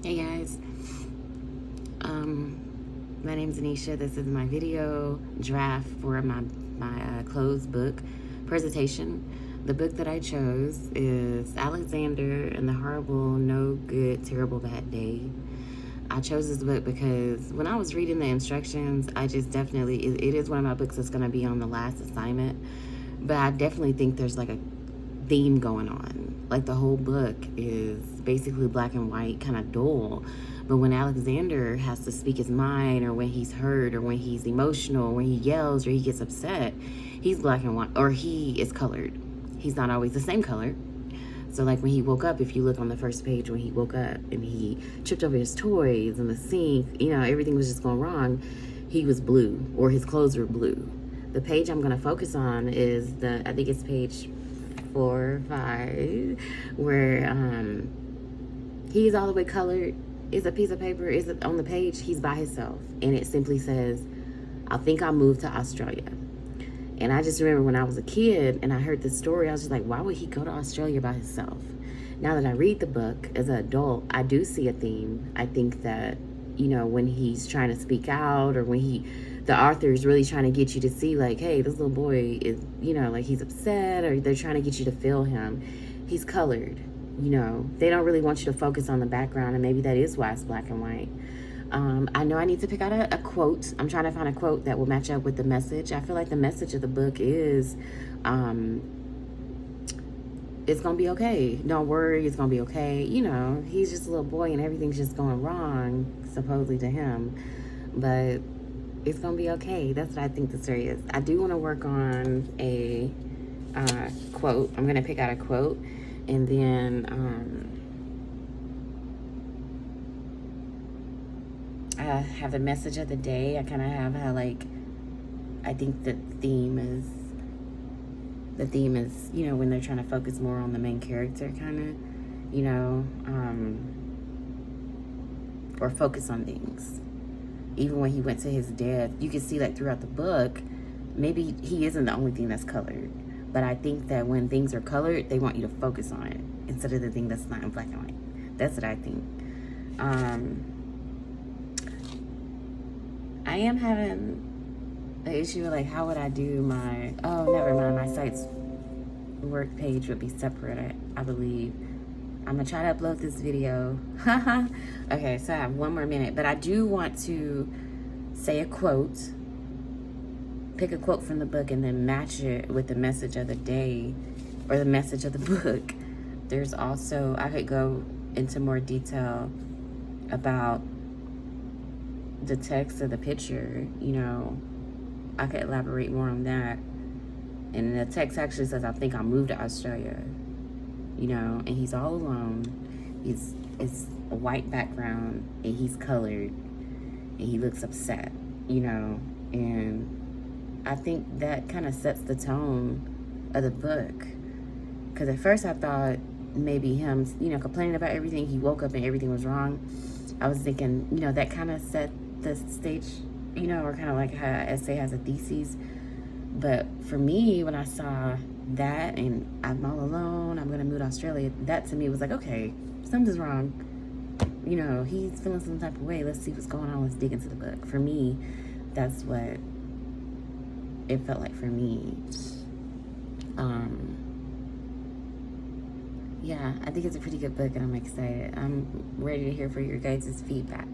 Hey guys, my name's Anisha. This is my video draft for my closed book presentation. The book that I chose is Alexander and the Horrible, No Good, Terrible, Bad Day. I chose this book because when I was reading the instructions, I just definitely, it is one of my books that's going to be on the last assignment, but I definitely think there's like a theme going on. Like the whole book is basically black and white, kind of dull. But when Alexander has to speak his mind, or when he's hurt, or when he's emotional, when he yells or he gets upset, he's black and white, or he is colored. He's not always the same color. So like when he woke up, if you look on the first page, when he woke up and he tripped over his toys in the sink, everything was just going wrong, he was blue, or his clothes were blue. The page I'm going to focus on is I think it's page 4 or 5, where he's all the way colored. Is a piece of paper, is it on the page, he's by himself, and it simply says, I think I'll move to Australia. And I just remember when I was a kid and I heard this story, I was just like, why would he go to Australia by himself? Now that I read the book as an adult, I do see a theme. I think that, when he's trying to speak out, or when the author is really trying to get you to see, like, hey, this little boy is, like he's upset, or they're trying to get you to feel him. He's colored, they don't really want you to focus on the background, and maybe that is why it's black and white. I know I need to pick out a quote. I'm trying to find a quote that will match up with the message. I feel like the message of the book is, it's going to be okay. Don't worry, it's going to be okay. He's just a little boy and everything's just going wrong, supposedly to him. But it's going to be okay. That's what I think the story is. I do want to work on a quote. I'm going to pick out a quote, and then I have the message of the day. I kind of have how, like, I think the theme is, when they're trying to focus more on the main character, kind of, or focus on things. Even when he went to his death, you can see, like, throughout the book, maybe he isn't the only thing that's colored. But I think that when things are colored, they want you to focus on it instead of the thing that's not in black and white. That's what I think. I am having an issue with, like, how would I do my, oh, never mind, my site's work page would be separate, I believe. I'm gonna try to upload this video. Okay, so I have 1 more minute, but I do want to say a quote, pick a quote from the book, and then match it with the message of the day or the message of the book. There's also, I could go into more detail about the text of the picture, I could elaborate more on that. And the text actually says, I think I'll move to Australia, and he's all alone. It's a white background, and he's colored, and he looks upset, and I think that kind of sets the tone of the book. Because at first I thought maybe him, complaining about everything, he woke up and everything was wrong. I was thinking, that kind of set the stage, or kind of like how an essay has a thesis. But for me, when I saw that and I'm all alone, I'm going to move to Australia, that to me was like, okay, something's wrong. He's feeling some type of way. Let's see what's going on. Let's dig into the book. For me, that's what it felt like for me. Yeah, I think it's a pretty good book, and I'm excited. I'm ready to hear for your guys' feedback.